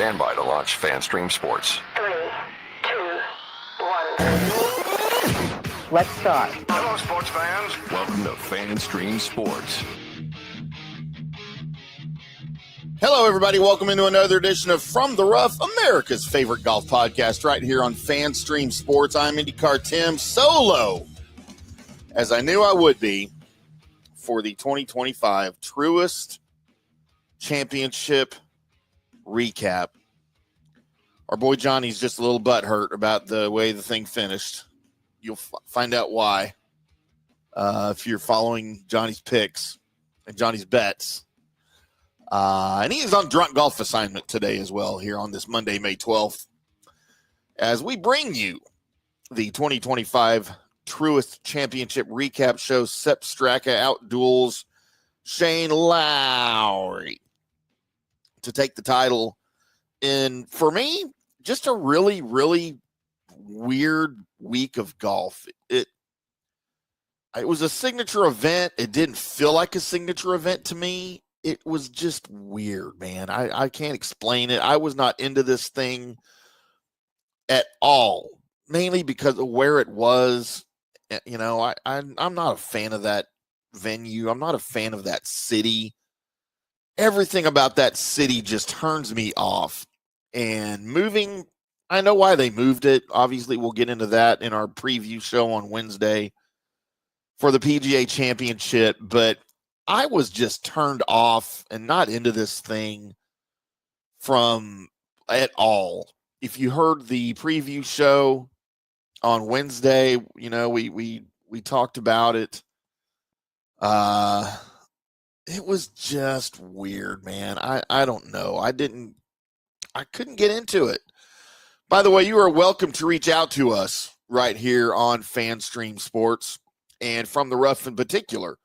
Stand by to launch FanStream Sports. 3, 2, 1. Let's start. Hello, sports fans. Welcome to FanStream Sports. Hello, everybody. Welcome into another edition of From the Rough, America's favorite golf podcast, right here on FanStream Sports. I'm IndyCarTim solo, as I knew I would be, for the 2025 Truist Championship recap. Our boy Johnny's just a little butthurt about the way the thing finished. You'll find out why if you're following Johnny's picks and Johnny's bets. And he is on drunk golf assignment today as well, here on this Monday, May 12th, as we bring you the 2025 Truist Championship recap show. Sepp Straka, Outduels, Shane Lowry to take the title in, for me, just a really, really weird week of golf. It was a signature event. It didn't feel like a signature event to me. It was just weird, man. I can't explain it. I was not into this thing at all, mainly because of where it was. You know, I'm not a fan of that venue. I'm not a fan of that city. Everything about that city just turns me off. And moving, I know why they moved it. Obviously, we'll get into that in our preview show on Wednesday for the PGA Championship, but I was just turned off and not into this thing from at all. If you heard the preview show on Wednesday, you know, we talked about it. It was just weird, man. I don't know. I couldn't get into it. By the way, you are welcome to reach out to us right here on FanStream Sports and From the Rough in particular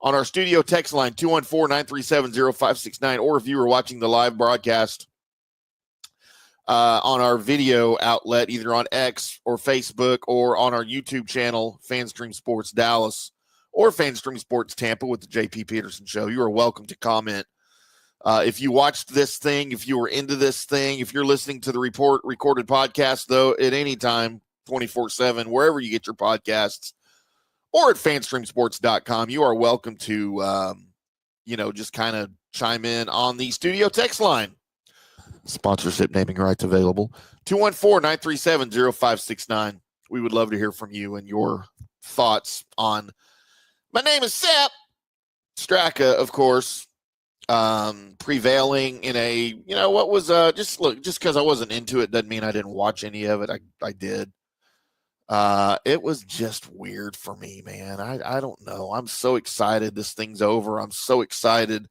on our studio text line, 214-937-0569, or if you were watching the live broadcast on our video outlet, either on X or Facebook or on our YouTube channel, FanStream Sports Dallas or FanStream Sports Tampa with the JP Peterson Show, you are welcome to comment. If you watched this thing, if you were into this thing, if you're listening to the recorded podcast, though, at any time, 24/7, wherever you get your podcasts, or at fanstreamsports.com, you are welcome to, just kind of chime in on the studio text line. Sponsorship naming rights available. 214-937-0569. We would love to hear from you and your thoughts on my name is Sepp Straka, of course, prevailing in a, just because I wasn't into it doesn't mean I didn't watch any of it. I did. It was just weird for me, man. I don't know. I'm so excited this thing's over. I'm so excited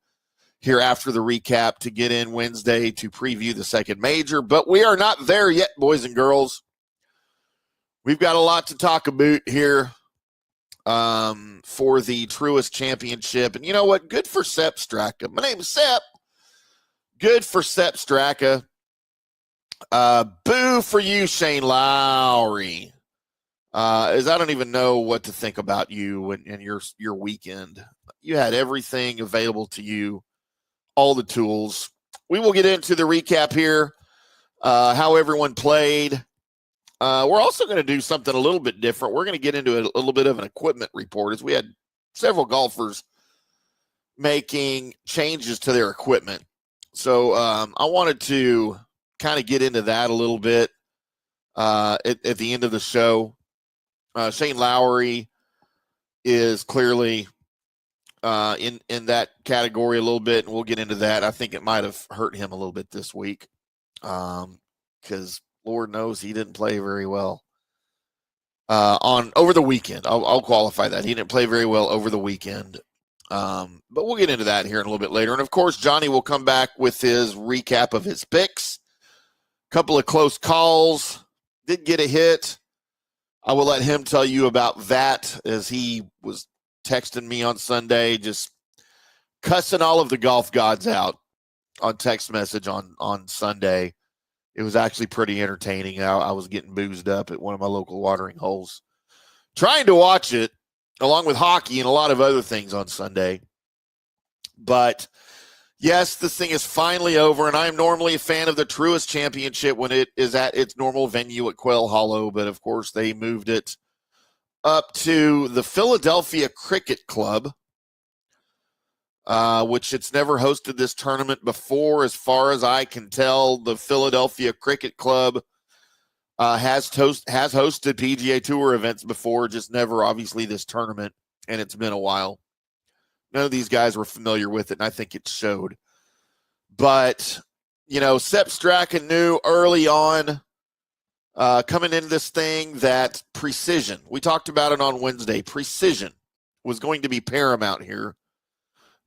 here after the recap to get in Wednesday to preview the second major, but we are not there yet, boys and girls. We've got a lot to talk about here for the Truist Championship. And you know what? Good for Sepp Straka. My name is Sepp. Good for Sepp Straka. Boo for you, Shane Lowry. As I don't even know what to think about you and your weekend. You had everything available to you, all the tools. We will get into the recap here, how everyone played. We're also going to do something a little bit different. We're going to get into a little bit of an equipment report, as we had several golfers making changes to their equipment. So I wanted to kind of get into that a little bit at the end of the show. Shane Lowry is clearly in that category a little bit, and we'll get into that. I think it might have hurt him a little bit this week because Lord knows he didn't play very well over the weekend. I'll qualify that. He didn't play very well over the weekend. But we'll get into that here in a little bit later. And, of course, Johnny will come back with his recap of his picks. Couple of close calls. Did get a hit. I will let him tell you about that, as he was texting me on Sunday, just cussing all of the golf gods out on text message on Sunday. It was actually pretty entertaining. I was getting boozed up at one of my local watering holes, trying to watch it, along with hockey and a lot of other things on Sunday. But Yes, this thing is finally over, and I'm normally a fan of the Truist Championship when it is at its normal venue at Quail Hollow, but of course they moved it up to the Philadelphia Cricket Club, which it's never hosted this tournament before. As far as I can tell, the Philadelphia Cricket Club has hosted PGA Tour events before, just never obviously this tournament, and it's been a while. None of these guys were familiar with it, and I think it showed. But, Sepp Straka knew early on coming into this thing that precision, we talked about it on Wednesday, precision was going to be paramount here.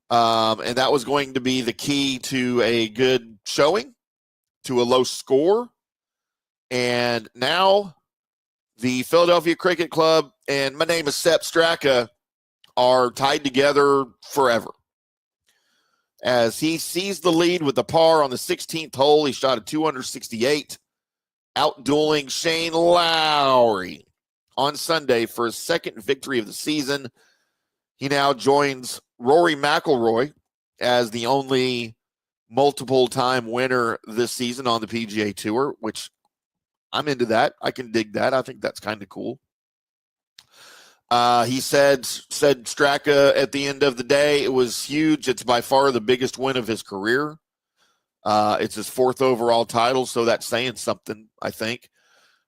And that was going to be the key to a good showing, to a low score. And now the Philadelphia Cricket Club and my name is Sepp Straka are tied together forever. As he seized the lead with the par on the 16th hole, he shot a 268, outdueling Shane Lowry on Sunday for his second victory of the season. He now joins Rory McIlroy as the only multiple-time winner this season on the PGA Tour, which I'm into that. I can dig that. I think that's kind of cool. He said Straka at the end of the day, it was huge. It's by far the biggest win of his career. It's his fourth overall title, so that's saying something, I think.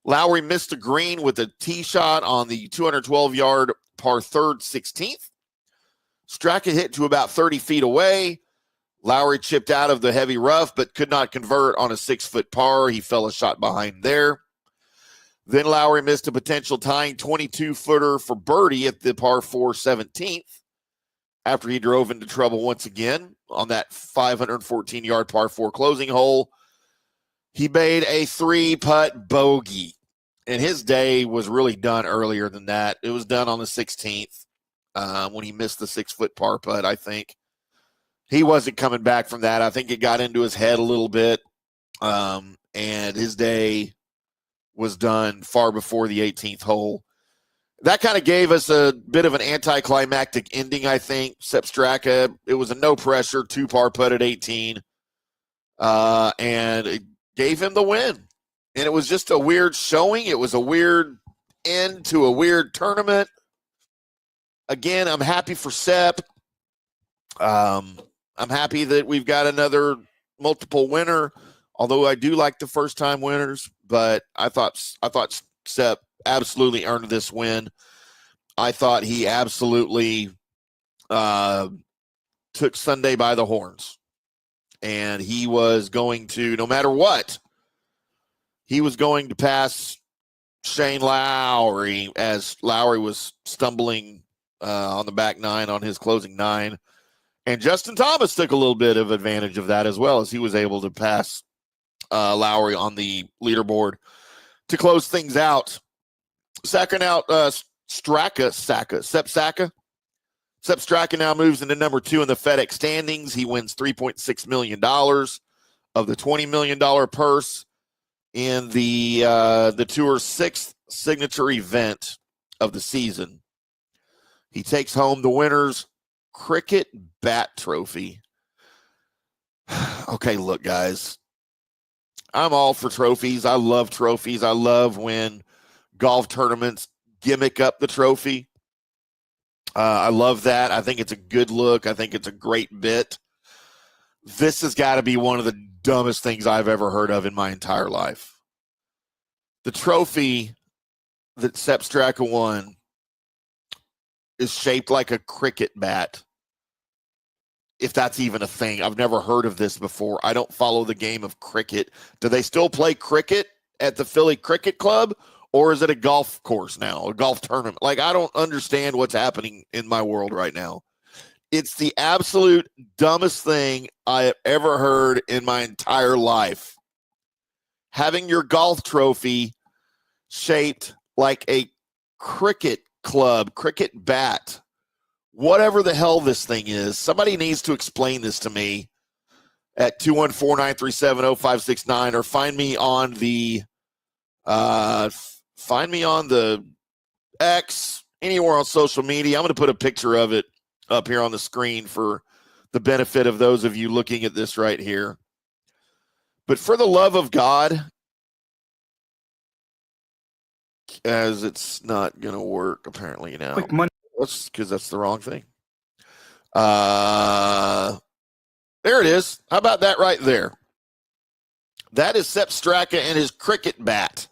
Lowry missed a green with a tee shot on the 212-yard par third 16th. Straka hit to about 30 feet away. Lowry chipped out of the heavy rough, but could not convert on a 6-foot par. He fell a shot behind there. Then Lowry missed a potential tying 22-footer for birdie at the par 4 17th after he drove into trouble once again on that 514-yard par 4 closing hole. He made a 3-putt bogey, and his day was really done earlier than that. It was done on the 16th when he missed the 6-foot par putt, I think. He wasn't coming back from that. I think it got into his head a little bit, and his day was done far before the 18th hole. That kind of gave us a bit of an anticlimactic ending, I think. Sepp Straka, it was a no-pressure 2-par putt at 18, and it gave him the win. And it was just a weird showing. It was a weird end to a weird tournament. Again, I'm happy for Sepp. I'm happy that we've got another multiple winner, although I do like the first-time winners. But I thought Sepp absolutely earned this win. I thought he absolutely took Sunday by the horns. And he was going to, no matter what, he was going to pass Shane Lowry as Lowry was stumbling on the back nine on his closing nine. And Justin Thomas took a little bit of advantage of that as well, as he was able to pass Lowry on the leaderboard to close things out. Second out, Sepp Straka. Sepp Straka now moves into number 2 in the FedEx standings. He wins $3.6 million of the $20 million purse in the Tour's 6th signature event of the season. He takes home the winner's cricket bat trophy. Okay, look, guys. I'm all for trophies. I love trophies. I love when golf tournaments gimmick up the trophy. I love that. I think it's a good look. I think it's a great bit. This has got to be one of the dumbest things I've ever heard of in my entire life. The trophy that Sepp Straka won is shaped like a cricket bat. If that's even a thing. I've never heard of this before. I don't follow the game of cricket. Do they still play cricket at the Philly Cricket Club? Or is it a golf course now, a golf tournament? Like, I don't understand what's happening in my world right now. It's the absolute dumbest thing I have ever heard in my entire life. Having your golf trophy shaped like a cricket club, cricket bat, whatever the hell this thing is. Somebody needs to explain this to me at 214-937-0569 or find me on the X, anywhere on social media. I'm going to put a picture of it up here on the screen for the benefit of those of you looking at this right here. But for the love of God, as it's not going to work apparently now. Quick money. That's because that's the wrong thing. There it is. How about that right there? That is Sepp Straka and his cricket bat.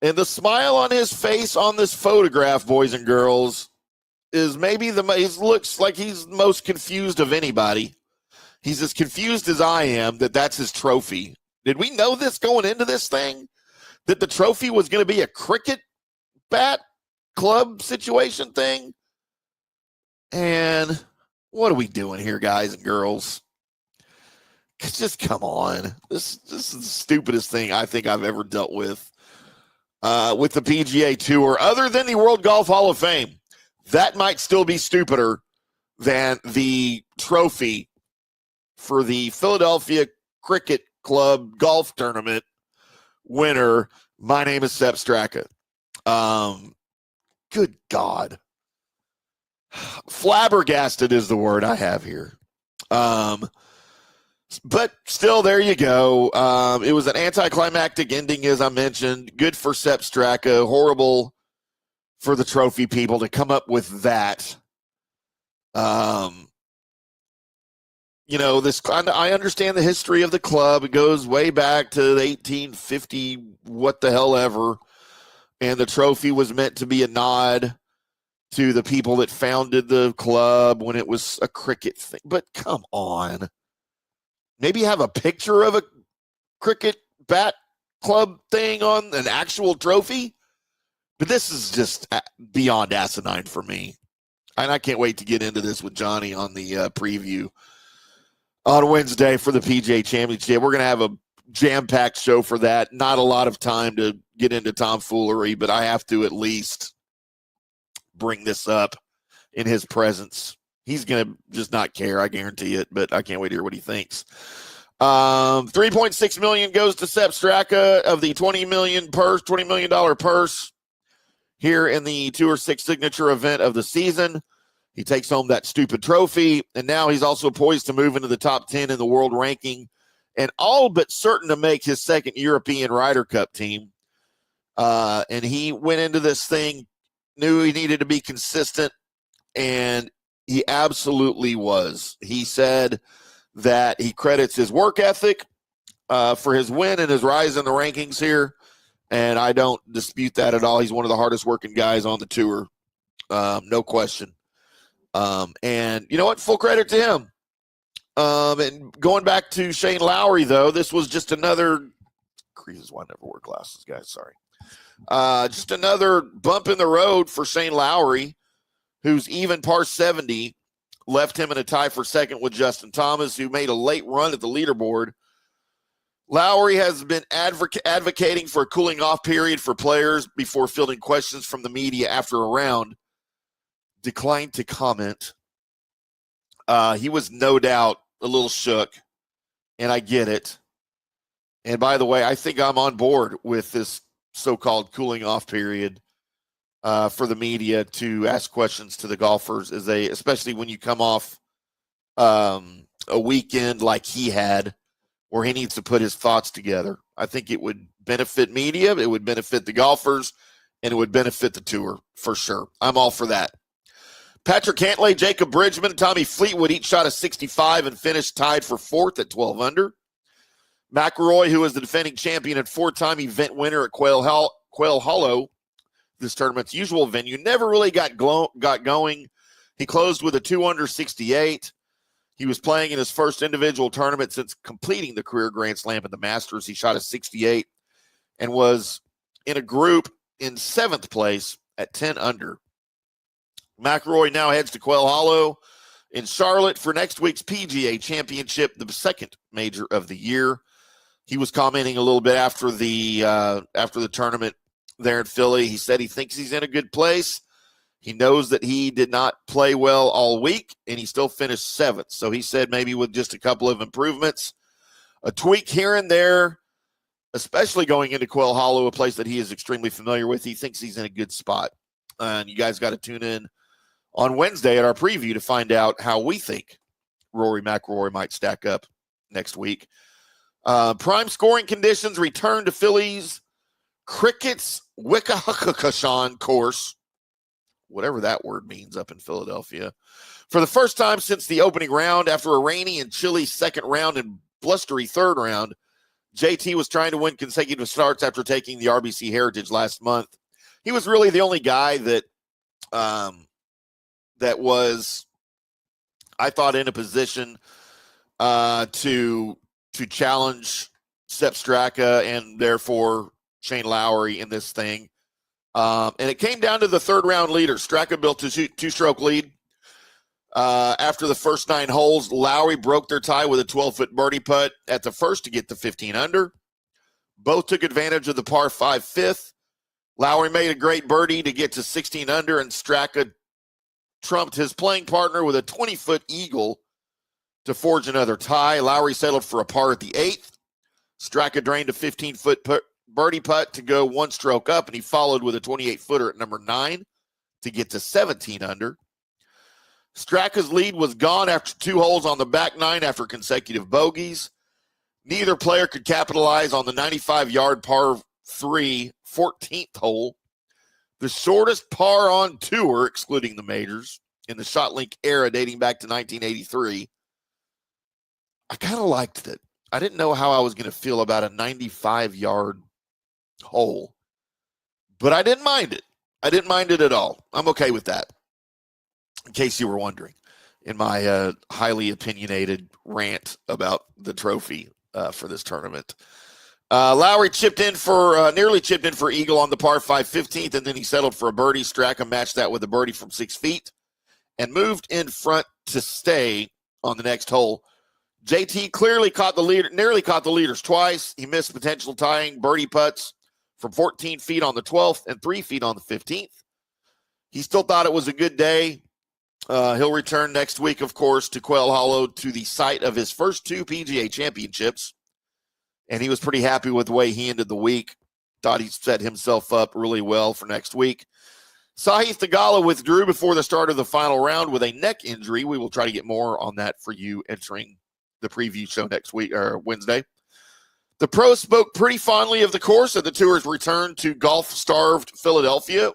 And the smile on his face on this photograph, boys and girls, is maybe he looks like he's the most confused of anybody. He's as confused as I am that that's his trophy. Did we know this going into this thing? That the trophy was going to be a cricket bat club situation thing? And what are we doing here, guys and girls? Just come on. This is the stupidest thing I think I've ever dealt with the PGA Tour, other than the World Golf Hall of Fame. That might still be stupider than the trophy for the Philadelphia Cricket Club golf tournament winner. My name is Sepp Straka. Good God. Flabbergasted is the word I have here. But still, there you go. It was an anticlimactic ending, as I mentioned. Good for Sepp Straka. Horrible for the trophy people to come up with that. I understand the history of the club. It goes way back to 1850, what the hell ever. And the trophy was meant to be a nod to the people that founded the club when it was a cricket thing. But come on. Maybe have a picture of a cricket bat club thing on an actual trophy. But this is just beyond asinine for me. And I can't wait to get into this with Johnny on the preview on Wednesday for the PGA Championship. We're going to have a jam-packed show for that. Not a lot of time to get into tomfoolery, but I have to at least bring this up in his presence. He's going to just not care, I guarantee it, but I can't wait to hear what he thinks. $3.6 million goes to Sepp Straka of the $20 million purse here in the Tour 6 signature event of the season. He takes home that stupid trophy, and now he's also poised to move into the top 10 in the world ranking and all but certain to make his second European Ryder Cup team. And he went into this thing, knew he needed to be consistent, and he absolutely was. He said that he credits his work ethic for his win and his rise in the rankings here, and I don't dispute that at all. He's one of the hardest working guys on the tour, no question. And you know what? Full credit to him. And going back to Shane Lowry, though, this was just another – creases why I never wear glasses, guys, sorry. Just another bump in the road for Shane Lowry, who's even par 70, left him in a tie for second with Justin Thomas, who made a late run at the leaderboard. Lowry has been advocating for a cooling off period for players before fielding questions from the media after a round. Declined to comment. He was no doubt a little shook, and I get it. And by the way, I think I'm on board with this so-called cooling off period for the media to ask questions to the golfers, especially when you come off a weekend like he had, where he needs to put his thoughts together. I think it would benefit media, it would benefit the golfers, and it would benefit the tour for sure. I'm all for that. Patrick Cantlay, Jacob Bridgman, and Tommy Fleetwood each shot a 65 and finished tied for fourth at 12 under. McIlroy, who is the defending champion and four-time event winner at Quail Hollow, this tournament's usual venue, never really got going. He closed with a 2-under 68. He was playing in his first individual tournament since completing the career Grand Slam in the Masters. He shot a 68 and was in a group in seventh place at 10 under. McIlroy now heads to Quail Hollow in Charlotte for next week's PGA Championship, the second major of the year. He was commenting a little bit after the tournament there in Philly. He said he thinks he's in a good place. He knows that he did not play well all week, and he still finished seventh. So he said maybe with just a couple of improvements, a tweak here and there, especially going into Quail Hollow, a place that he is extremely familiar with, he thinks he's in a good spot. And you guys got to tune in on Wednesday at our preview to find out how we think Rory McIlroy might stack up next week. Prime scoring conditions return to Phillies Cricket's Wickahakashan course, whatever that word means up in Philadelphia, for the first time since the opening round. After a rainy and chilly second round and blustery third round, JT was trying to win consecutive starts after taking the RBC Heritage last month. He was really the only guy that was, I thought, in a position to challenge Sepp Straka and therefore Shane Lowry in this thing. And it came down to the third round leader. Straka built a two-stroke lead. After the first 9 holes, Lowry broke their tie with a 12-foot birdie putt at the first to get to 15 under. Both took advantage of the par 5 fifth. Lowry made a great birdie to get to 16 under, and Straka trumped his playing partner with a 20-foot eagle to forge another tie. Lowry settled for a par at the 8th. Straka drained a 15-foot birdie putt to go 1 stroke up, and he followed with a 28-footer at number 9 to get to 17 under. Straka's lead was gone after 2 holes on the back 9 after consecutive bogeys. Neither player could capitalize on the 95-yard par 3 14th hole, the shortest par on tour, excluding the majors, in the ShotLink era dating back to 1983. I kind of liked it. I didn't know how I was going to feel about a 95-yard hole, but I didn't mind it. I didn't mind it at all. I'm okay with that, in case you were wondering, in my highly opinionated rant about the trophy for this tournament. Lowry nearly chipped in for eagle on the par 5 15th, and then he settled for a birdie. Straka matched that with a birdie from 6 feet and moved in front to stay on the next hole. JT nearly caught the leaders twice. He missed potential tying birdie putts from 14 feet on the 12th and 3 feet on the 15th. He still thought it was a good day. He'll return next week, of course, to Quail Hollow, to the site of his first 2 PGA Championships. And he was pretty happy with the way he ended the week. Thought he set himself up really well for next week. Sahith Theegala withdrew before the start of the final round with a neck injury. We will try to get more on that for you entering the preview show next week or Wednesday. The pros spoke pretty fondly of the course at the tour's return to golf-starved Philadelphia.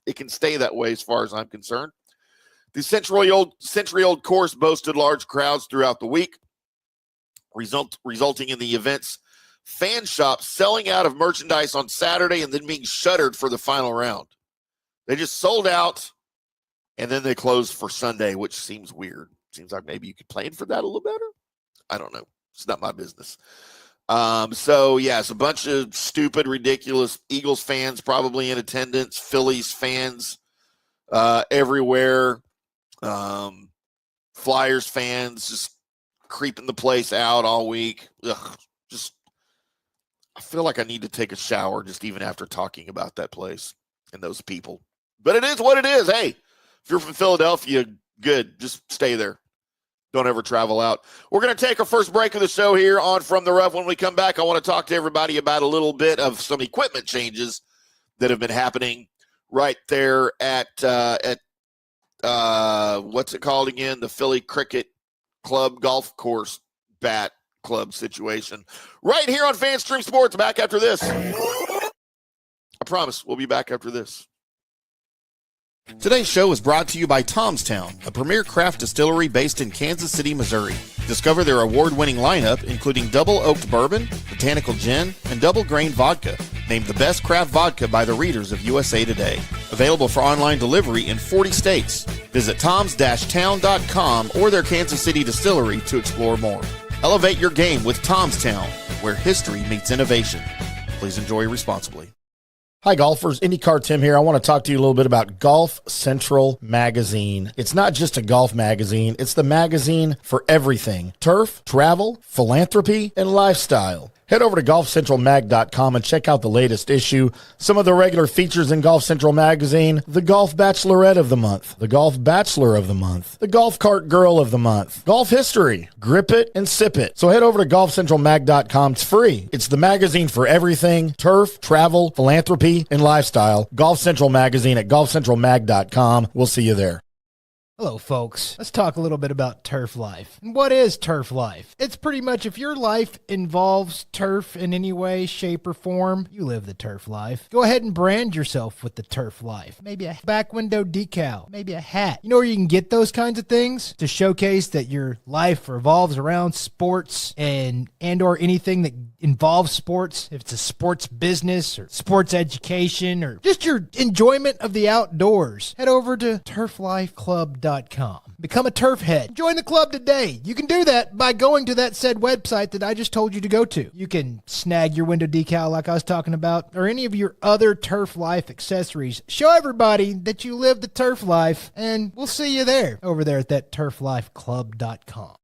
It can stay that way as far as I'm concerned. The century-old course boasted large crowds throughout the week, resulting in the event's fan shop selling out of merchandise on Saturday and then being shuttered for the final round. They just sold out, and then they closed for Sunday, which seems weird. Seems like maybe you could plan for that a little better. I don't know. It's not my business. So, it's a bunch of stupid, ridiculous Eagles fans probably in attendance, Phillies fans everywhere, Flyers fans just creeping the place out all week. I feel like I need to take a shower just even after talking about that place and those people. But it is what it is. Hey, if you're from Philadelphia, good. Just stay there. Don't ever travel out. We're going to take our first break of the show here on From the Rough. When we come back, I want to talk to everybody about a little bit of some equipment changes that have been happening right there at what's it called again? The Philly Cricket Club Golf Course Bat Club situation. Right here on FanStream Sports. Back after this. I promise we'll be back after this. Today's show is brought to you by Tomstown, a premier craft distillery based in Kansas City, Missouri. Discover their award-winning lineup, including double oaked bourbon, botanical gin, and double grain vodka, named the best craft vodka by the readers of USA Today. Available for online delivery in 40 states. Visit toms-town.com or their Kansas City distillery to explore more. Elevate your game with Tomstown, where history meets innovation. Please enjoy responsibly. Hi golfers, IndyCarTim here. I want to talk to you a little bit about Golf Central Magazine. It's not just a golf magazine, it's the magazine for everything. Turf, travel, philanthropy, and lifestyle. Head over to golfcentralmag.com and check out the latest issue. Some of the regular features in Golf Central Magazine: the Golf Bachelorette of the Month, the Golf Bachelor of the Month, the Golf Cart Girl of the Month, Golf History, Grip It and Sip It. So head over to golfcentralmag.com. It's free. It's the magazine for everything: turf, travel, philanthropy, and lifestyle. Golf Central Magazine at golfcentralmag.com. We'll see you there. Hello, folks. Let's talk a little bit about turf life. And what is turf life? It's pretty much if your life involves turf in any way, shape, or form, you live the turf life. Go ahead and brand yourself with the turf life. Maybe a back window decal, maybe a hat. You know where you can get those kinds of things? To showcase that your life revolves around sports and or anything that involves sports. If it's a sports business or sports education or just your enjoyment of the outdoors, head over to turflifeclub.com. Become a turf head. Join the club today. You can do that by going to that said website that I just told you to go to. You can snag your window decal like I was talking about, or any of your other turf life accessories. Show everybody that you live the turf life, and we'll see you there over there at that turflifeclub.com.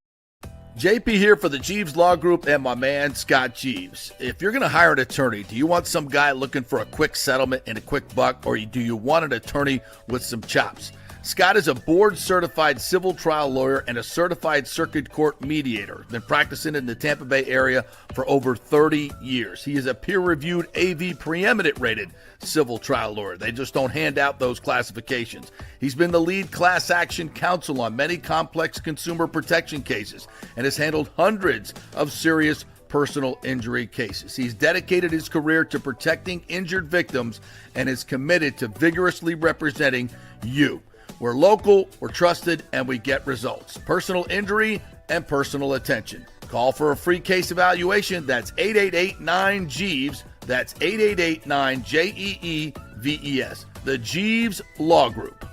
JP here for the Jeeves Law Group and my man Scott Jeeves. If you're going to hire an attorney, do you want some guy looking for a quick settlement and a quick buck, or do you want an attorney with some chops? Scott is a board-certified civil trial lawyer and a certified circuit court mediator. Been practicing in the Tampa Bay area for over 30 years. He is a peer-reviewed AV preeminent-rated civil trial lawyer. They just don't hand out those classifications. He's been the lead class action counsel on many complex consumer protection cases and has handled hundreds of serious personal injury cases. He's dedicated his career to protecting injured victims and is committed to vigorously representing you. We're local, we're trusted, and we get results. Personal injury and personal attention. Call for a free case evaluation. That's 888-9-JEEVES. That's 888-9-JEEVES. The Jeeves Law Group.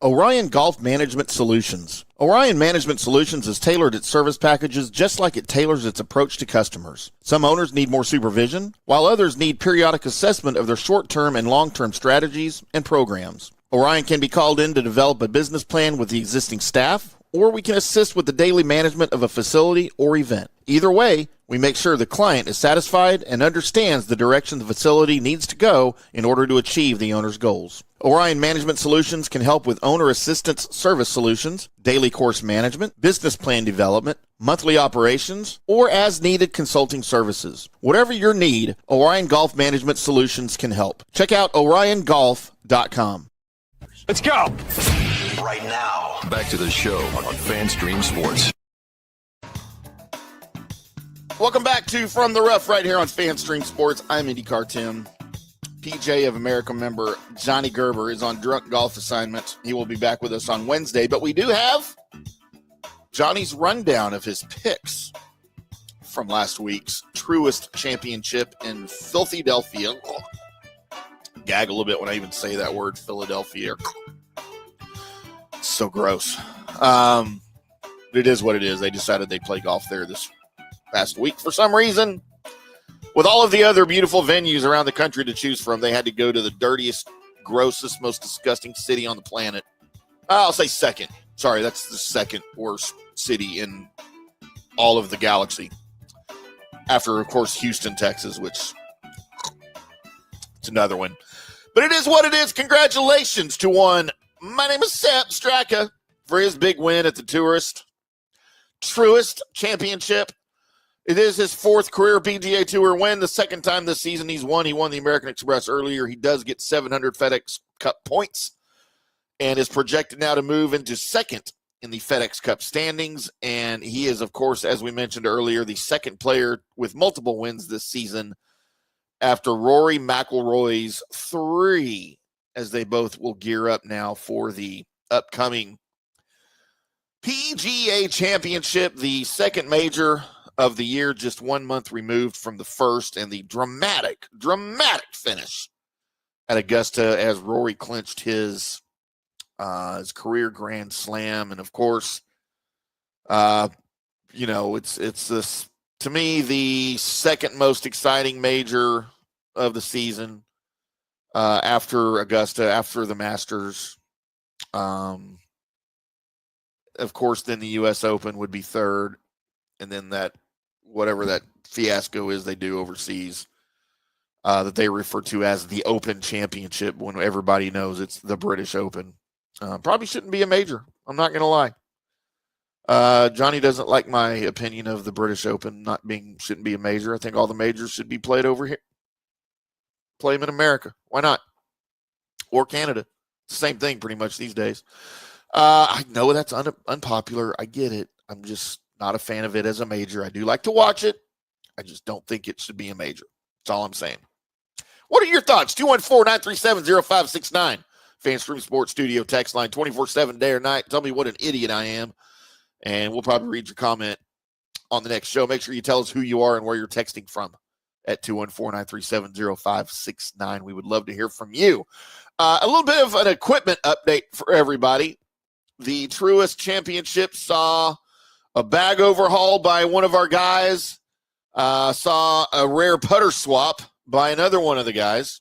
Orion Golf Management Solutions. Orion Management Solutions has tailored its service packages just like it tailors its approach to customers. Some owners need more supervision, while others need periodic assessment of their short-term and long-term strategies and programs. Orion can be called in to develop a business plan with the existing staff, or we can assist with the daily management of a facility or event. Either way, we make sure the client is satisfied and understands the direction the facility needs to go in order to achieve the owner's goals. Orion Management Solutions can help with owner assistance service solutions, daily course management, business plan development, monthly operations, or as-needed consulting services. Whatever your need, Orion Golf Management Solutions can help. Check out oriongolf.com. Let's go. Right now. Back to the show on FanStream Sports. Welcome back to From the Rough right here on FanStream Sports. I'm IndyCarTim. PGA of America member Johnny Gerber is on drunk golf assignment. He will be back with us on Wednesday, but we do have Johnny's rundown of his picks from last week's Truist Championship in Philadelphia. Gag a little bit when I even say that word, Philadelphia. So gross. It is what it is. They decided they'd play golf there this past week for some reason. With all of the other beautiful venues around the country to choose from, they had to go to the dirtiest, grossest, most disgusting city on the planet. I'll say second. Sorry, that's the second worst city in all of the galaxy. After, of course, Houston, Texas, which it's another one. But it is what it is. Congratulations to one. My name is Sepp Straka for his big win at the Truist Championship. It is his fourth career PGA Tour win. The second time this season he's won. He won the American Express earlier. He does get 700 FedEx Cup points and is projected now to move into second in the FedEx Cup standings. And he is, of course, as we mentioned earlier, the second player with multiple wins this season after Rory McIlroy's 3, as they both will gear up now for the upcoming PGA Championship, the second major of the year, just 1 month removed from the first, and the dramatic finish at Augusta as Rory clinched his career Grand Slam. And of course, it's this, to me, the second most exciting major of the season after Augusta, after the Masters. Of course, then the U.S. Open would be third, and then that whatever that fiasco is they do overseas that they refer to as the Open Championship, when everybody knows it's the British Open. Probably shouldn't be a major. I'm not going to lie. Johnny doesn't like my opinion of the British Open shouldn't be a major. I think all the majors should be played over here. Play them in America. Why not? Or Canada. It's the same thing pretty much these days. I know that's unpopular. I get it. I'm just not a fan of it as a major. I do like to watch it. I just don't think it should be a major. That's all I'm saying. What are your thoughts? 214-937-0569. FanStream Sports Studio text line 24/7 day or night. Tell me what an idiot I am, and we'll probably read your comment on the next show. Make sure you tell us who you are and where you're texting from at 214-937-0569. We would love to hear from you. A little bit of an equipment update for everybody. The Truist Championship saw a bag overhaul by one of our guys, saw a rare putter swap by another one of the guys.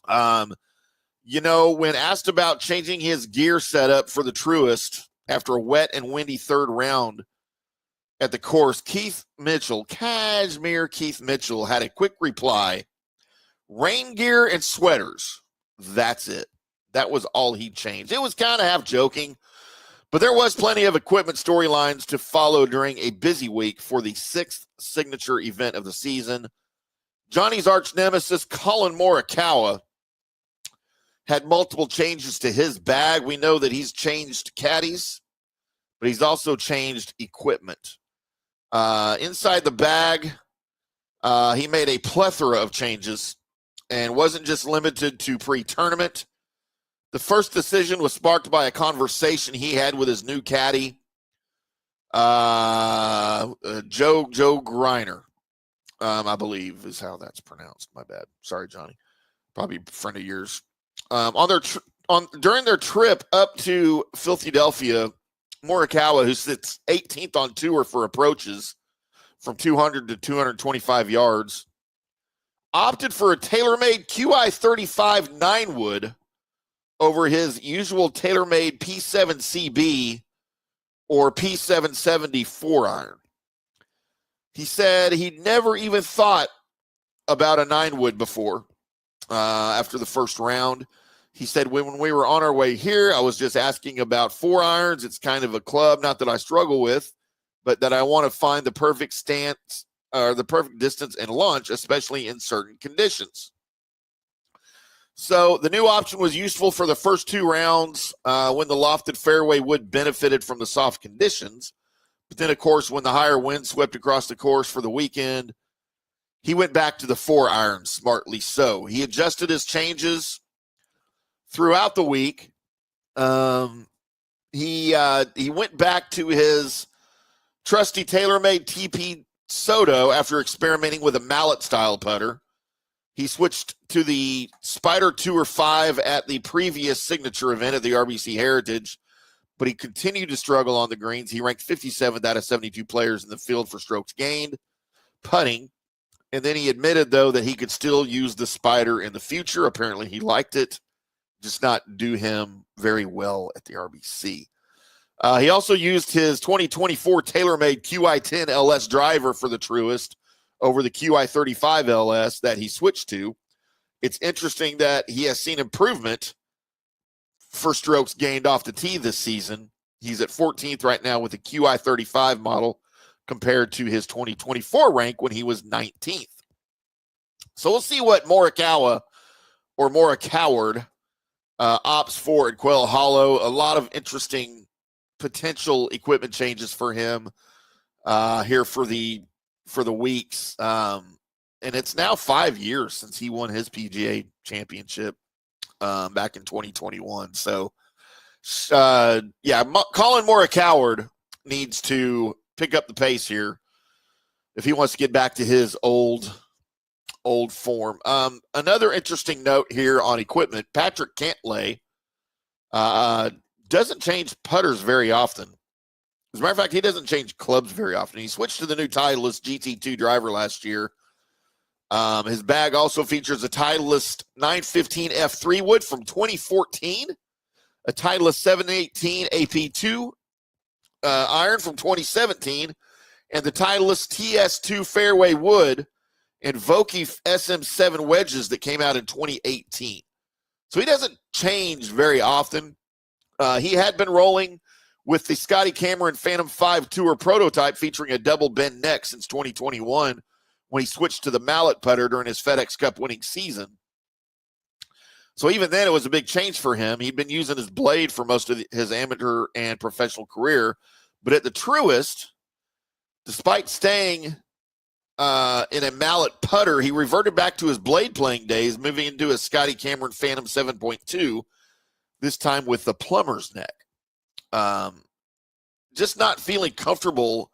When asked about changing his gear setup for the Truist after a wet and windy third round at the course, Cashmere Keith Mitchell had a quick reply. Rain gear and sweaters. That's it. That was all he changed. It was kind of half joking, but there was plenty of equipment storylines to follow during a busy week for the 6th signature event of the season. Johnny's arch nemesis, Colin Morikawa, had multiple changes to his bag. We know that he's changed caddies, but he's also changed equipment. Inside the bag, he made a plethora of changes and wasn't just limited to pre-tournament. The first decision was sparked by a conversation he had with his new caddy, Joe Greiner, I believe is how that's pronounced. My bad. Sorry, Johnny. Probably a friend of yours. During their trip up to Philadelphia, Morikawa, who sits 18th on tour for approaches from 200 to 225 yards, opted for a tailor-made QI35 9-wood over his usual tailor-made P7CB or P770 4-iron. He said he'd never even thought about a 9-wood before after the first round. He said, when we were on our way here, I was just asking about 4-irons. It's kind of a club, not that I struggle with, but that I want to find the perfect stance or the perfect distance and launch, especially in certain conditions. So the new option was useful for the first 2 rounds when the lofted fairway wood benefited from the soft conditions. But then, of course, when the higher wind swept across the course for the weekend, he went back to the 4-iron, smartly so. He adjusted his changes throughout the week. He went back to his trusty TaylorMade TP Soto after experimenting with a mallet-style putter. He switched to the Spider Tour 5 at the previous signature event at the RBC Heritage, but he continued to struggle on the greens. He ranked 57th out of 72 players in the field for strokes gained, putting, and then he admitted, though, that he could still use the Spider in the future. Apparently he liked it, just not do him very well at the RBC. He also used his 2024 TaylorMade QI10 LS driver for the Truist over the QI35 LS that he switched to. It's interesting that he has seen improvement for strokes gained off the tee this season. He's at 14th right now with the QI35 model compared to his 2024 rank when he was 19th. So we'll see what Morikawa or Morikaward opts for at Quail Hollow. A lot of interesting potential equipment changes for him here for the weeks. And it's now 5 years since he won his PGA Championship back in 2021. So, Colin Morikaward needs to pick up the pace here if he wants to get back to his old form. Another interesting note here on equipment, Patrick Cantlay doesn't change putters very often. As a matter of fact, he doesn't change clubs very often. He switched to the new Titleist GT2 driver last year. His bag also features a Titleist 915 F3 wood from 2014, a Titleist 718 AP2 iron from 2017, and the Titleist TS2 fairway wood and Vokey SM7 wedges that came out in 2018. So he doesn't change very often. He had been rolling with the Scotty Cameron Phantom 5 Tour prototype featuring a double bend neck since 2021 when he switched to the mallet putter during his FedEx Cup winning season. So even then, it was a big change for him. He'd been using his blade for most of his amateur and professional career. But at the Truist, despite staying in a mallet putter, he reverted back to his blade playing days, moving into a Scotty Cameron Phantom 7.2, this time with the plumber's neck. Just not feeling comfortable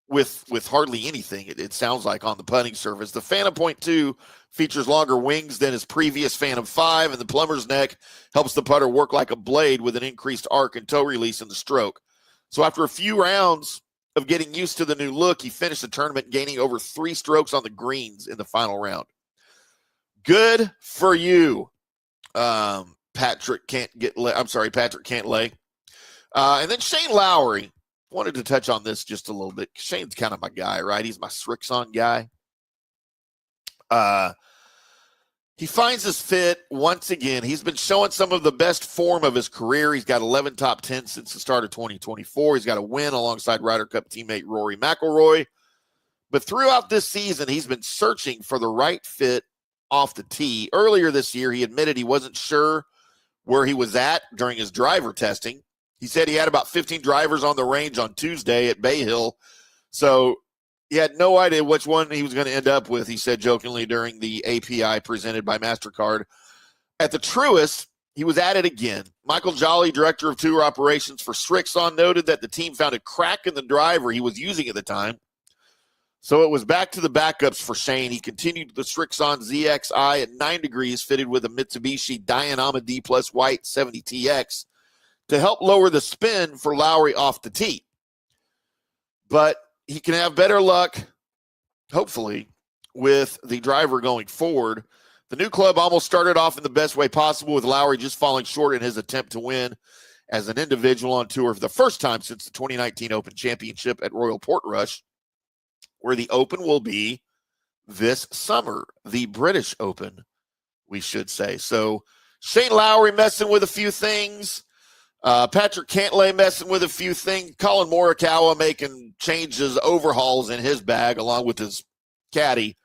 with hardly anything, it sounds like, on the putting surface. The Phantom Point 2 features longer wings than his previous Phantom 5, and the plumber's neck helps the putter work like a blade with an increased arc and toe release in the stroke. So after a few rounds of getting used to the new look, he finished the tournament gaining over 3 strokes on the greens in the final round. Good for you, Patrick Cantlay. And then Shane Lowry. Wanted to touch on this just a little bit. Shane's kind of my guy, right? He's my Srixon guy. He finds his fit once again. He's been showing some of the best form of his career. He's got 11 top 10 since the start of 2024. He's got a win alongside Ryder Cup teammate Rory McIlroy. But throughout this season, he's been searching for the right fit off the tee. Earlier this year, he admitted he wasn't sure where he was at during his driver testing. He said he had about 15 drivers on the range on Tuesday at Bay Hill, so he had no idea which one he was going to end up with, he said jokingly during the API presented by MasterCard. At the Truist, he was at it again. Michael Jolly, director of tour operations for Srixon, noted that the team found a crack in the driver he was using at the time. So it was back to the backups for Shane. He continued the Srixon ZXi at 9 degrees, fitted with a Mitsubishi Dynama D Plus White 70TX. To help lower the spin for Lowry off the tee. But he can have better luck, hopefully, with the driver going forward. The new club almost started off in the best way possible, with Lowry just falling short in his attempt to win as an individual on tour for the first time since the 2019 Open Championship at Royal Portrush, where the Open will be this summer, the British Open, we should say. So Shane Lowry messing with a few things. Patrick Cantlay messing with a few things. Colin Morikawa making changes, overhauls in his bag along with his caddy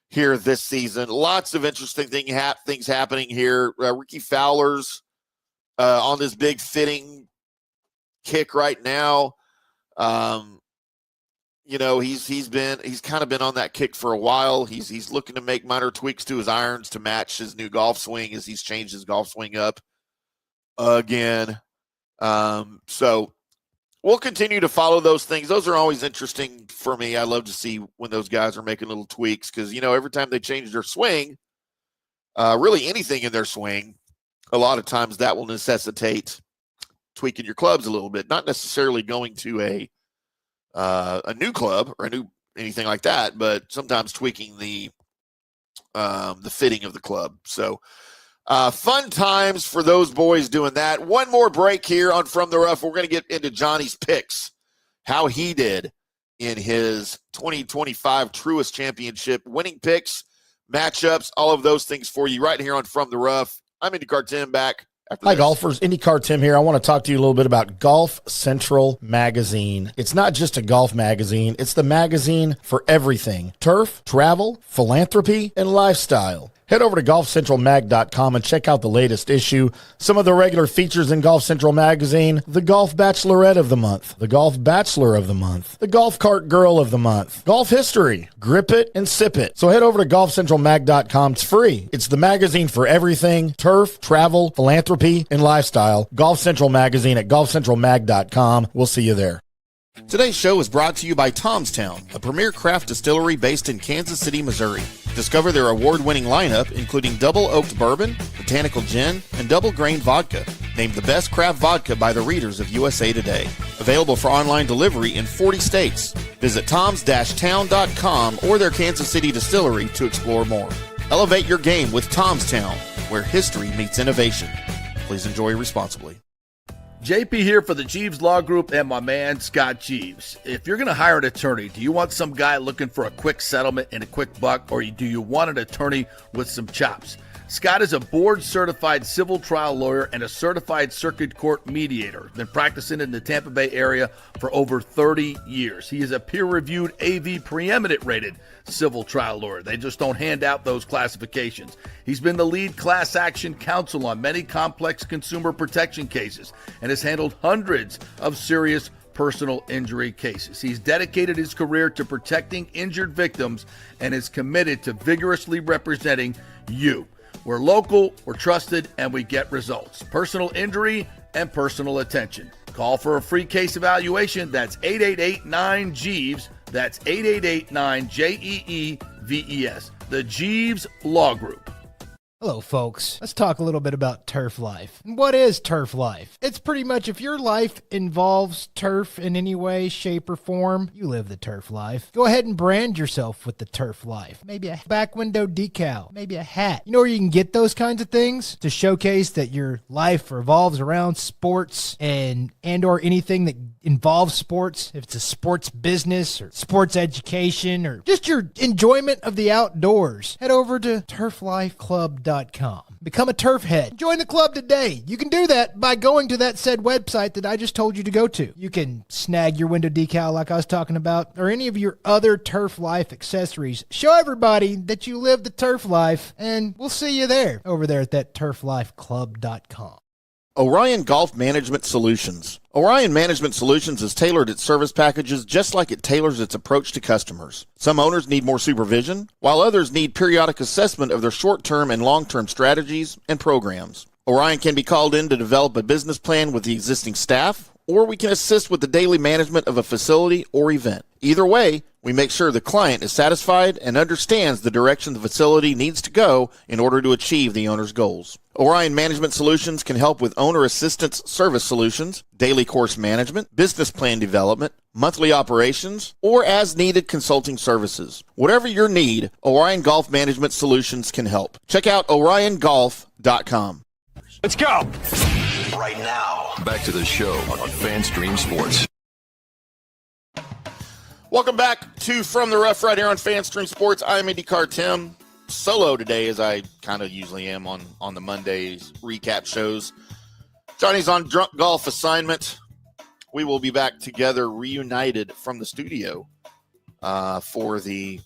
here this season. Lots of interesting things happening here. Ricky Fowler's on this big fitting kick right now. He's kind of been on that kick for a while. He's looking to make minor tweaks to his irons to match his new golf swing as he's changed his golf swing up again. So we'll continue to follow those things. Those are always interesting for me. I love to see when those guys are making little tweaks because, every time they change their swing, really anything in their swing, a lot of times that will necessitate tweaking your clubs a little bit, not necessarily going to a new club or anything like that, but sometimes tweaking the fitting of the club. So, fun times for those boys doing that. One more break here on From the Rough. We're going to get into Johnny's picks, how he did in his 2025 Truist Championship, winning picks, matchups, all of those things for you right here on From the Rough. I'm IndyCarTim back. Hi, golfers. IndyCarTim here. I want to talk to you a little bit about Golf Central Magazine. It's not just a golf magazine. It's the magazine for everything. Turf, travel, philanthropy, and lifestyle. Head over to golfcentralmag.com and check out the latest issue. Some of the regular features in Golf Central Magazine: the Golf Bachelorette of the Month, the Golf Bachelor of the Month, the Golf Cart Girl of the Month, Golf History, Grip It, and Sip It. So head over to golfcentralmag.com. It's free. It's the magazine for everything: turf, travel, philanthropy, and lifestyle. Golf Central Magazine at golfcentralmag.com. We'll see you there. Today's show is brought to you by Tomstown, a premier craft distillery based in Kansas City, Missouri. Discover their award-winning lineup, including double oaked bourbon, botanical gin, and double grain vodka. Named the best craft vodka by the readers of USA Today. Available for online delivery in 40 states. Visit toms-town.com or their Kansas City distillery to explore more. Elevate your game with Tomstown, where history meets innovation. Please enjoy responsibly. JP here for the Jeeves Law Group and my man Scott Jeeves. If you're going to hire an attorney, do you want some guy looking for a quick settlement and a quick buck, or do you want an attorney with some chops? Scott is a board-certified civil trial lawyer and a certified circuit court mediator. Been practicing in the Tampa Bay area for over 30 years. He is a peer-reviewed AV preeminent-rated civil trial lawyer. They just don't hand out those classifications. He's been the lead class action counsel on many complex consumer protection cases and has handled hundreds of serious personal injury cases. He's dedicated his career to protecting injured victims and is committed to vigorously representing you. We're local, we're trusted, and we get results. Personal injury and personal attention. Call for a free case evaluation. That's 888-9-JEEVES. That's 888-9-JEEVES. The Jeeves Law Group. Hello, folks. Let's talk a little bit about turf life. And what is turf life? It's pretty much if your life involves turf in any way, shape, or form, you live the turf life. Go ahead and brand yourself with the turf life. Maybe a back window decal, maybe a hat. You know where you can get those kinds of things to showcase that your life revolves around sports and or anything that involves sports. If it's a sports business or sports education or just your enjoyment of the outdoors, head over to turflifeclub.com. Become a turf head. Join the club today. You can do that by going to that said website that I just told you to go to. You can snag your window decal like I was talking about, or any of your other turf life accessories. Show everybody that you live the turf life, and we'll see you there over there at that turflifeclub.com. Orion Golf Management Solutions. Orion Management Solutions has tailored its service packages just like it tailors its approach to customers. Some owners need more supervision, while others need periodic assessment of their short-term and long-term strategies and programs. Orion can be called in to develop a business plan with the existing staff, or we can assist with the daily management of a facility or event. Either way, we make sure the client is satisfied and understands the direction the facility needs to go in order to achieve the owner's goals. Orion Management Solutions can help with owner assistance service solutions, daily course management, business plan development, monthly operations, or as-needed consulting services. Whatever your need, Orion Golf Management Solutions can help. Check out oriongolf.com. Let's go. Right now, back to the show on FanStream Sports. Welcome back to From the Rough right here on FanStream Sports. I'm IndyCarTim. Solo today, as I kind of usually am on the Mondays recap shows. Johnny's on drunk golf assignment. We will be back together, reunited from the studio for the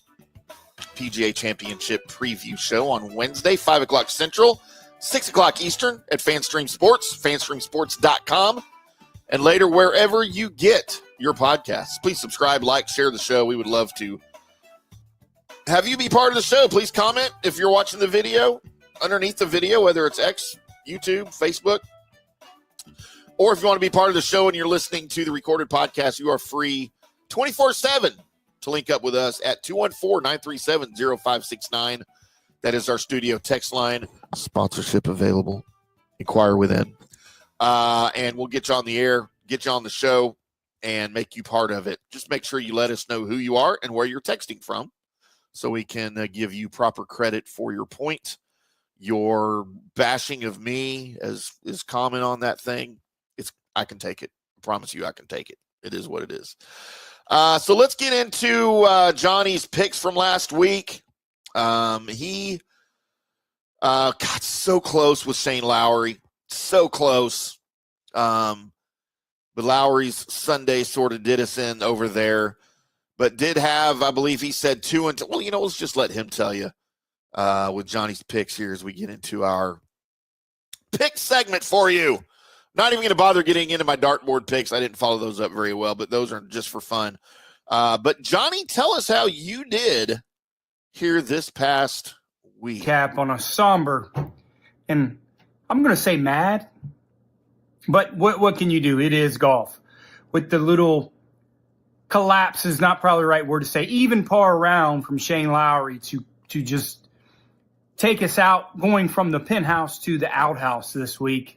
PGA Championship preview show on Wednesday, 5 o'clock Central, 6 o'clock Eastern at FanStream Sports, fanstreamsports.com, and later wherever you get your podcasts. Please subscribe, like, share the show. We would love to have you be part of the show. Please comment if you're watching the video underneath the video, whether it's X, YouTube, Facebook, or if you want to be part of the show and you're listening to the recorded podcast, you are free 24/7 to link up with us at 214-937-0569. That is our studio text line. Sponsorship available. Inquire within. And we'll get you on the air, get you on the show, and make you part of it. Just make sure you let us know who you are and where you're texting from, so we can give you proper credit for your point. Your bashing of me is common on that thing. I can take it. I promise you I can take it. It is what it is. So let's get into Johnny's picks from last week. He got so close with Shane Lowry. So close. But Lowry's Sunday sort of did us in over there. But did have, I believe he said 2 and 2. Well, let's just let him tell you with Johnny's picks here as we get into our pick segment for you. Not even going to bother getting into my dartboard picks. I didn't follow those up very well, but those are just for fun. But Johnny, tell us how you did here this past week. Cap on a somber, and I'm going to say mad, but what can you do? It is golf. With the little collapse is not probably the right word to say, even par round from Shane Lowry to just take us out, going from the penthouse to the outhouse this week.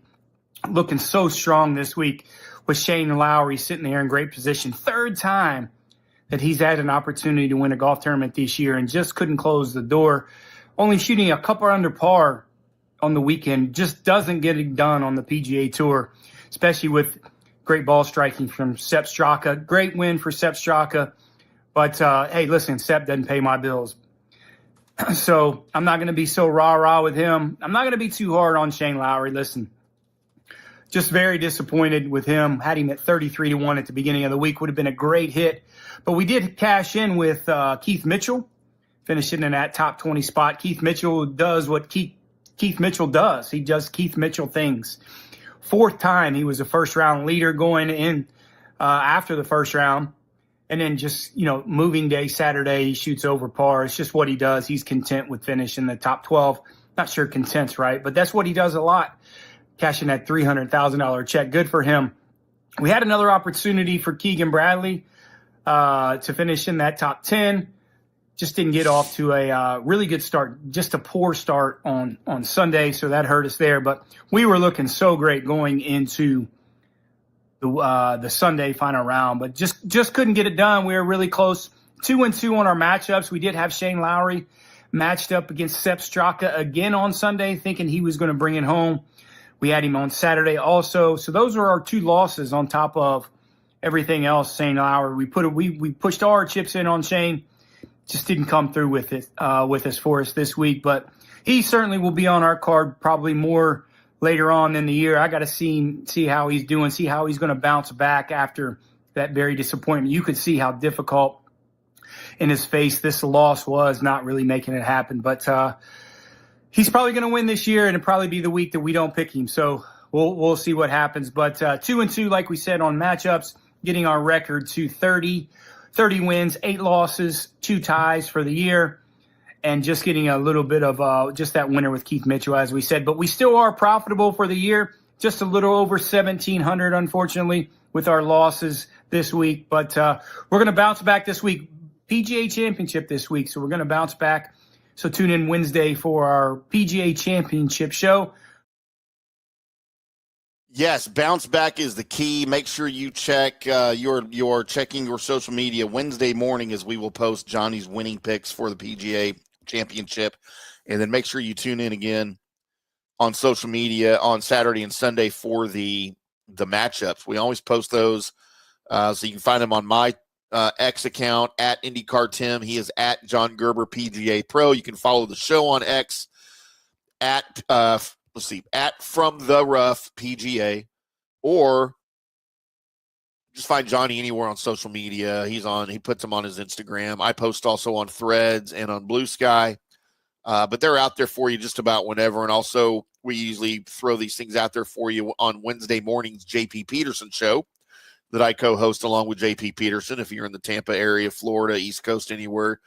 Looking so strong this week with Shane Lowry sitting there in great position. Third time that he's had an opportunity to win a golf tournament this year and just couldn't close the door. Only shooting a couple under par on the weekend, just doesn't get it done on the PGA Tour, especially with great ball striking from Sepp Straka. Great win for Sepp Straka. But, hey, listen, Sepp doesn't pay my bills. So I'm not going to be so rah-rah with him. I'm not going to be too hard on Shane Lowry. Listen, just very disappointed with him. Had him at 33-1 at the beginning of the week. Would have been a great hit. But we did cash in with Keith Mitchell, finishing in that top 20 spot. Keith Mitchell does what Keith Mitchell does. He does Keith Mitchell things. Fourth time he was a first-round leader going in after the first round. And then just, moving day Saturday, he shoots over par. It's just what he does. He's content with finishing the top 12. Not sure content's right, but that's what he does a lot. Cashing that $300,000 check. Good for him. We had another opportunity for Keegan Bradley to finish in that top 10. Just didn't get off to a really good start. Just a poor start on Sunday, so that hurt us there. But we were looking so great going into the Sunday final round, but just couldn't get it done. We were really close. 2-2 on our matchups. We did have Shane Lowry matched up against Sepp Straka again on Sunday, thinking he was going to bring it home. We had him on Saturday also. So those are our 2 losses on top of everything else. Shane Lowry, we pushed all our chips in on Shane. Just didn't come through with it for us this week, but he certainly will be on our card probably more later on in the year. I got to see how he's doing, see how he's going to bounce back after that very disappointment. You could see how difficult in his face this loss was, not really making it happen. But he's probably going to win this year, and it'll probably be the week that we don't pick him. So we'll see what happens. But 2-2, like we said, on matchups, getting our record to 30 wins, 8 losses, 2 ties for the year. And just getting a little bit of just that winner with Keith Mitchell, as we said. But we still are profitable for the year, just a little over 1,700, unfortunately, with our losses this week. But we're going to bounce back this week. PGA Championship this week, so we're going to bounce back. So tune in Wednesday for our PGA Championship show. Yes, bounce back is the key. Make sure you check you're checking your social media Wednesday morning, as we will post Johnny's winning picks for the PGA Championship, and then make sure you tune in again on social media on Saturday and Sunday for the matchups. We always post those, so you can find them on my X account at IndyCarTim. He is at John Gerber PGA Pro. You can follow the show on X at at From the Rough PGA, or just find Johnny anywhere on social media. He puts them on his Instagram. I post also on Threads and on Blue Sky, but they're out there for you just about whenever. And also, we usually throw these things out there for you on Wednesday morning's JP Peterson show that I co-host along with JP Peterson. If you're in the Tampa area, Florida, East Coast, anywhere,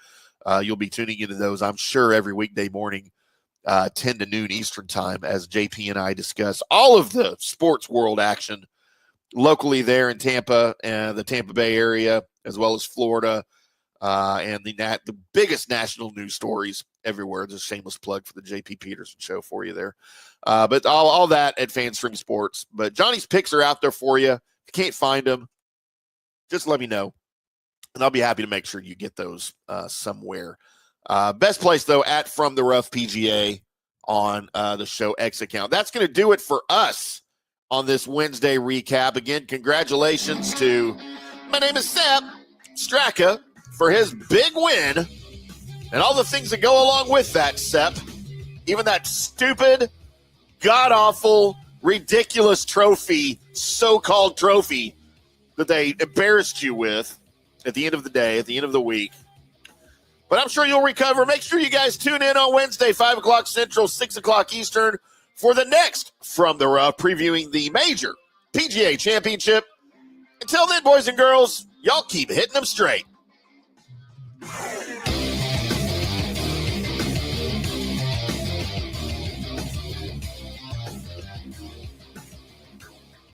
you'll be tuning into those, I'm sure, every weekday morning, 10 to noon Eastern time, as JP and I discuss all of the sports world action locally there in Tampa and the Tampa Bay area, as well as Florida, and the biggest national news stories everywhere. Just a shameless plug for the JP Peterson show for you there. But all that at FanStream Sports. But Johnny's picks are out there for you. If you can't find them, just let me know, and I'll be happy to make sure you get those somewhere. Best place, though, at From the Rough PGA on the show X account. That's going to do it for us on this Wednesday recap. Again, congratulations to my name is Sepp Straka for his big win and all the things that go along with that, Sepp. Even that stupid, god-awful, ridiculous trophy, so-called trophy that they embarrassed you with at the end of the day, at the end of the week. But I'm sure you'll recover. Make sure you guys tune in on Wednesday, 5 o'clock Central, 6 o'clock Eastern, for the next From the Rough, previewing the major PGA Championship. Until then, boys and girls, y'all keep hitting them straight.